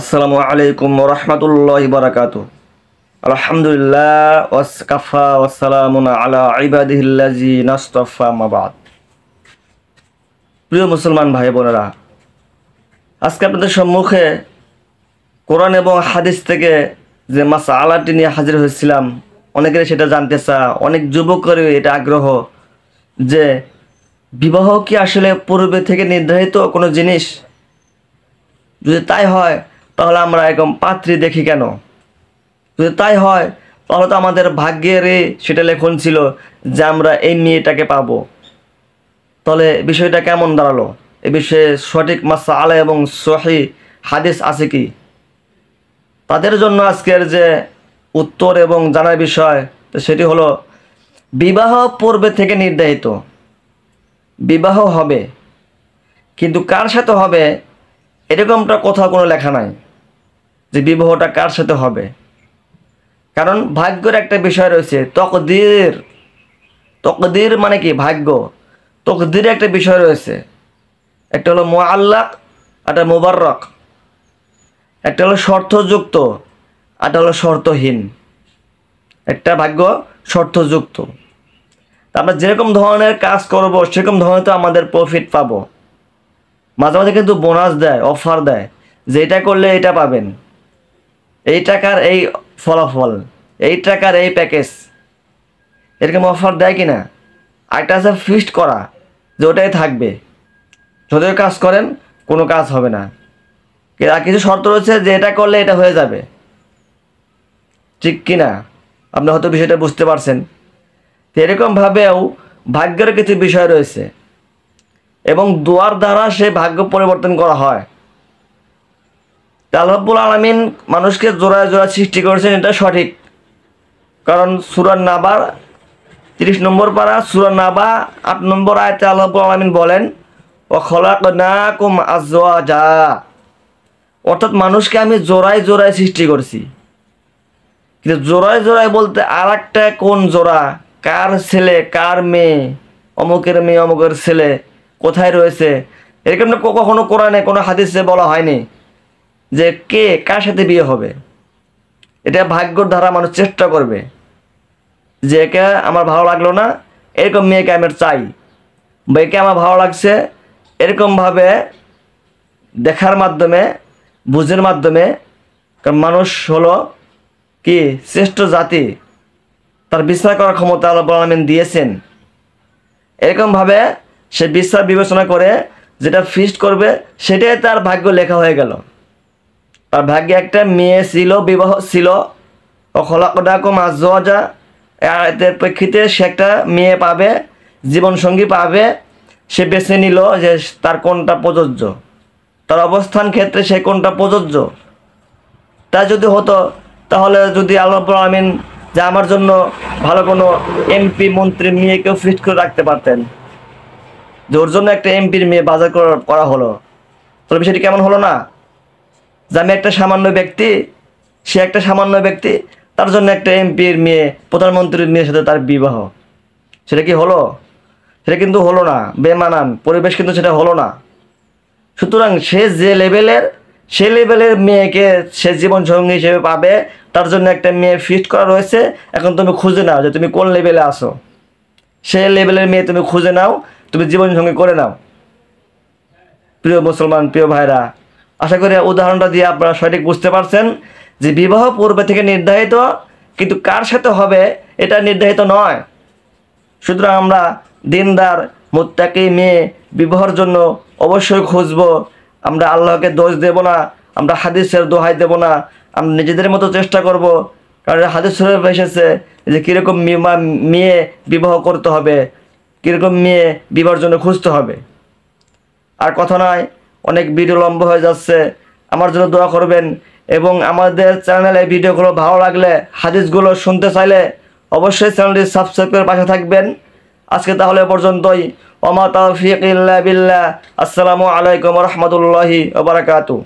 আসসালামু আলাইকুম ওয়া রাহমাতুল্লাহি ওয়া বারাকাতুহু। আলহামদুলিল্লাহ ওয়াসকাফা ওয়াসসালামুন আলা ইবাদিহিল্লাযিনা ইসতাফা আম্মা বাদ। প্রিয় মুসলমান ভাই বোনেরা, আজকে আপনাদের সম্মুখে কোরআন এবং হাদিস থেকে যে মাসআলাটি নিয়ে হাজির হয়েছিলাম, অনেকের সেটা জানতে চায়, অনেক যুবকের এটা আগ্রহ যে বিবাহ কি আসলে পূর্বে থেকে নির্ধারিত কোনো জিনিস? যদি তাই হয় তাহলে আমরা এরকম পাত্রী দেখি কেন? যদি তাই হয় তাহলে তো আমাদের ভাগ্যেরই সেটা লেখন ছিল যে আমরা এই মেয়েটাকে পাবো। তাহলে বিষয়টা কেমন দাঁড়ালো? এ বিষয়ে সঠিক মাসআলা এবং সহিহ হাদিস আছে কি? তাদের জন্য আজকের যে উত্তর এবং জানার বিষয়, তো সেটি হলো বিবাহ পূর্বে থেকে নির্ধারিত। বিবাহ হবে, কিন্তু কার সাথে হবে এরকমটা কোথাও কোনো লেখা নাই যে বিবাহটা কার সাথে হবে। কারণ ভাগ্যের একটা বিষয় রয়েছে, তকদির। তকদির মানে কি? ভাগ্য। তকদিরে একটা বিষয় রয়েছে, একটা হলো মুআল্লাক, একটা মুবাররক। একটা হলো শর্তযুক্ত, একটা হলো শর্তহীন। একটা ভাগ্য শর্তযুক্ত। আমরা যেরকম ধরনের কাজ করব সেরকম ধরনের তো আমাদের প্রফিট পাবো। মাঝে মাঝে কিন্তু বোনাস দেয়, অফার দেয়, যে এটা করলে এটা পাবেন, এই টাকার এই ফলাফল, এই টাকার এই প্যাকেজ, এরকম অফার দেয় কি না? আরেকটা আছে ফিক্সড করা, যে ওটাই থাকবে, যদিও কাজ করেন কোনো কাজ হবে না। আর কিছু শর্ত রয়েছে যে এটা করলে এটা হয়ে যাবে, ঠিক কি না? আপনি হয়তো বিষয়টা বুঝতে পারছেন। তো এরকমভাবেও ভাগ্যের কিছু বিষয় রয়েছে এবং দোয়ার দ্বারা সে ভাগ্য পরিবর্তন করা হয়। আল্লাহ রাব্বুল আলামিন মানুষকে জোড়ায় জোড়ায় সৃষ্টি করেছেন, এটা সঠিক। কারণ সূরা নাবার 30 নম্বর পারা, সূরা নাবা 8 নম্বর আয়াতে আল্লাহ রাব্বুল আলামিন বলেন, ওয়া খলাকনাকুম আজওয়াজা, অর্থাৎ মানুষকে আমি জোড়ায় জোড়ায় সৃষ্টি করছি। কিন্তু জোড়ায় জোড়ায় বলতে আর একটা কোন জোড়া? কার ছেলে কার মেয়ে, অমুকের মেয়ে অমুকের ছেলে কোথায় রয়েছে, এরকম কখনো কোরআনে কোনো হাদিসে বলা হয়নি যে কে কার সাথে বিয়ে হবে। এটা ভাগ্যর দ্বারা মানুষ চেষ্টা করবে যে একে আমার ভালো লাগলো না, এরকম মেয়েকে আমি চাই, বা একে আমার ভালো লাগছে, এরকমভাবে দেখার মাধ্যমে, বুঝের মাধ্যমে। কারণ মানুষ হলো কি শ্রেষ্ঠ জাতি, তার বিচার করার ক্ষমতা আল্লাহ রাব্বুল আলামিন দিয়েছেন। এরকমভাবে সে বিচার বিবেচনা করে যেটা ফিক্সড করবে সেটাই তার ভাগ্য লেখা হয়ে গেল। তার ভাগ্যে একটা মেয়ে ছিল, বিবাহ ছিল, ও খলাকনাকুম আজওয়াজা, এর প্রেক্ষিতে সে একটা মেয়ে পাবে, জীবনসঙ্গী পাবে। সে বেছে নিল যে তার কোনটা প্রযোজ্য, তার অবস্থান ক্ষেত্রে সে কোনটা প্রযোজ্য। তা যদি হতো তাহলে যদি আল্লাহ রাব্বুল আলামিন যে আমার জন্য ভালো কোনো এমপি মন্ত্রীর মেয়েকেও ফিক্সড করে রাখতে পারতেন, যে ওর জন্য একটা এমপির মেয়ে বাজার করা হলো, তাহলে বিষয়টি কেমন হলো না? যে আমি একটা সামান্য ব্যক্তি, সে একটা সামান্য ব্যক্তি, তার জন্য একটা এমপির মেয়ে, প্রধানমন্ত্রীর মেয়ের সাথে তার বিবাহ, সেটা কি হলো? সেটা কিন্তু হলো না, বেমানান পরিবেশ কিন্তু সেটা হলো না। সুতরাং সে যে লেভেলের, সে লেভেলের মেয়েকে সে জীবনসঙ্গী হিসেবে পাবে, তার জন্য একটা মেয়ে ফিক্সড করা রয়েছে। এখন তুমি খুঁজে নাও যে তুমি কোন লেভেলে আসো, সেই লেভেলের মেয়ে তুমি খুঁজে নাও, তুমি জীবনসঙ্গী করে নাও। প্রিয় মুসলমান, প্রিয় ভাইরা, আশা করি উদাহরণটা দিয়ে আপনারা সঠিক বুঝতে পারছেন যে বিবাহ পূর্বে থেকে নির্ধারিত, কিন্তু কার সাথে হবে এটা নির্ধারিত নয়। সুতরাং আমরা দিনদার মুত্তাকি মেয়ে বিবাহের জন্য অবশ্যই খুঁজব। আমরা আল্লাহকে দোষ দেব না, আমরা হাদিসের দোহাই দেব না, আমরা নিজেদের মতো চেষ্টা করব। কারণ হাদিস শরীফে এসেছে যে কীরকম মেয়ে বিবাহ করতে হবে, কীরকম মেয়ে বিবাহের জন্য খুঁজতে হবে। আর কথা নয়, অনেক ভিডিও লম্বা হয়ে যাচ্ছে, আমার জন্য দোয়া করবেন। এবং আমাদের চ্যানেলে ভিডিওগুলো ভালো লাগলে, হাদিসগুলো শুনতে চাইলে অবশ্যই চ্যানেলটি সাবস্ক্রাইব করে পাশে থাকবেন। আজকে তাহলে পর্যন্তই। ওমা তাওফীক ইল্লা বিল্লাহ। আসসালামু আলাইকুম ওয়া রাহমাতুল্লাহি ওয়া বারাকাতুহু।